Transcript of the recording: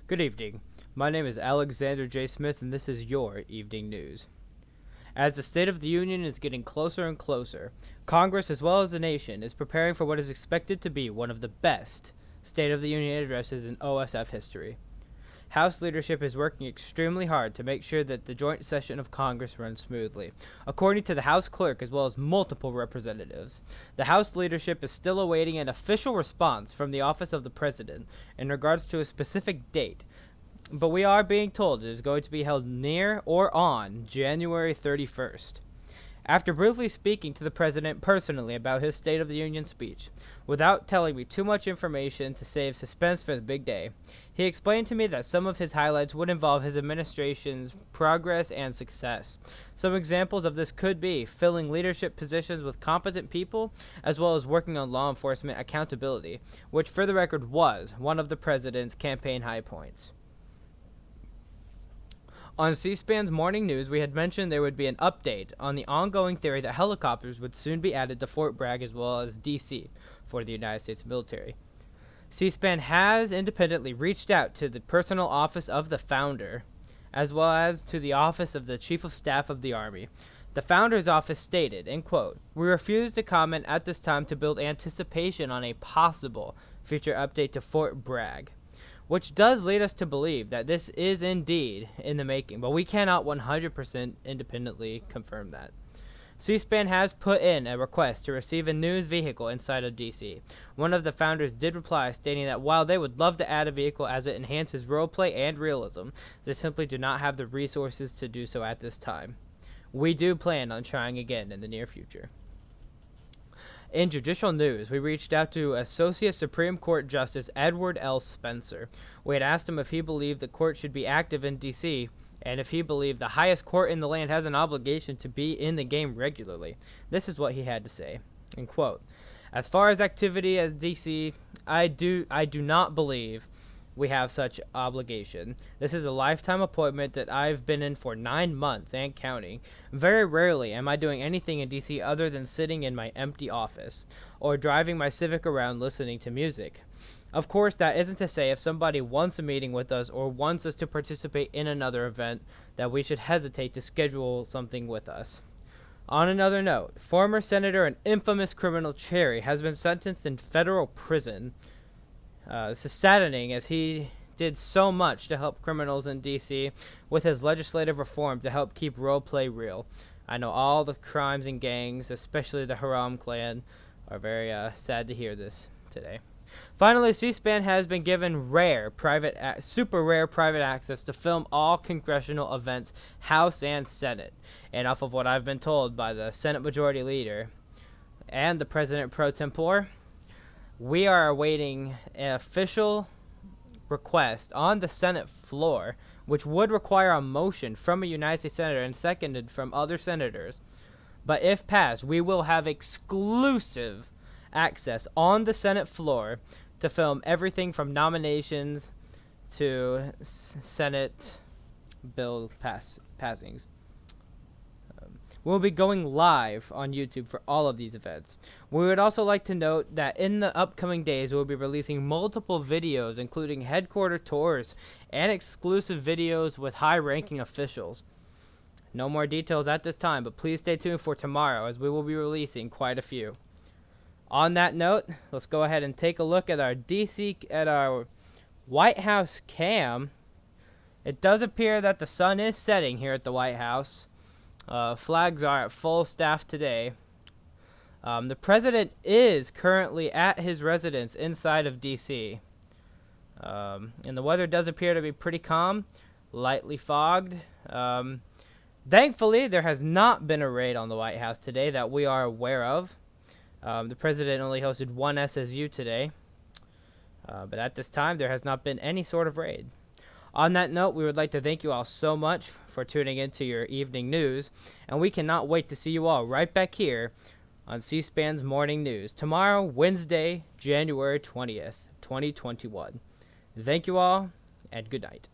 Good evening. My name is Alexander J. Smith, and this is your evening news. As the State of the Union is getting closer and closer, Congress, as well as the nation, is preparing for what is expected to be one of the best State of the Union addresses in OSF history. House leadership is working extremely hard to make sure that the joint session of Congress runs smoothly. According to the House clerk, as well as multiple representatives, the House leadership is still awaiting an official response from the office of the president in regards to a specific date, but we are being told it is going to be held near or on January 31st. After briefly speaking to the president personally about his State of the Union speech, without telling me too much information to save suspense for the big day, he explained to me that some of his highlights would involve his administration's progress and success. Some examples of this could be filling leadership positions with competent people, as well as working on law enforcement accountability, which for the record was one of the president's campaign high points. On C-SPAN's morning news, we had mentioned there would be an update on the ongoing theory that helicopters would soon be added to Fort Bragg as well as D.C. for the United States military. C-SPAN has independently reached out to the personal office of the founder, as well as to the office of the Chief of Staff of the Army. The founder's office stated, in quote, "We refuse to comment at this time to build anticipation on a possible future update to Fort Bragg," which does lead us to believe that this is indeed in the making, but we cannot 100% independently confirm that. C-SPAN has put in a request to receive a news vehicle inside of DC. One of the founders did reply, stating that while they would love to add a vehicle as it enhances roleplay and realism, they simply do not have the resources to do so at this time. We do plan on trying again in the near future. In judicial news, we reached out to Associate Supreme Court Justice Edward L. Spencer. We had asked him if he believed the court should be active in D.C., and if he believed the highest court in the land has an obligation to be in the game regularly. This is what he had to say, in quote, "As far as activity at D.C., I do not believe we have such obligation. This is a lifetime appointment that I've been in for 9 months and counting. Very rarely am I doing anything in DC other than sitting in my empty office or driving my Civic around listening to music. Of course, that isn't to say if somebody wants a meeting with us or wants us to participate in another event that we should hesitate to schedule something with us." On another note, former Senator and infamous criminal Cherry has been sentenced in federal prison. This is saddening, as he did so much to help criminals in D.C. with his legislative reform to help keep roleplay real. I know all the crimes and gangs, especially the Haram clan, are very sad to hear this today. Finally, C-SPAN has been given super rare private access to film all congressional events, House and Senate. And off of what I've been told by the Senate Majority Leader and the President pro tempore, we are awaiting an official request on the Senate floor, which would require a motion from a United States Senator and seconded from other senators. But if passed, we will have exclusive access on the Senate floor to film everything from nominations to Senate bill passings. We'll be going live on YouTube for all of these events. We would also like to note that in the upcoming days, we'll be releasing multiple videos, including headquarter tours and exclusive videos with high-ranking officials. No more details at this time, but please stay tuned for tomorrow, as we will be releasing quite a few. On that note, let's go ahead and take a look at our White House cam. It does appear that the sun is setting here at the White House. Flags are at full staff today. The president is currently at his residence inside of D.C. And the weather does appear to be pretty calm, lightly fogged. Thankfully, there has not been a raid on the White House today that we are aware of. The president only hosted one SSU today. But at this time, there has not been any sort of raid. On that note, we would like to thank you all so much for tuning into your evening news, and we cannot wait to see you all right back here on C-SPAN's Morning News tomorrow, Wednesday, January 20th, 2021. Thank you all, and good night.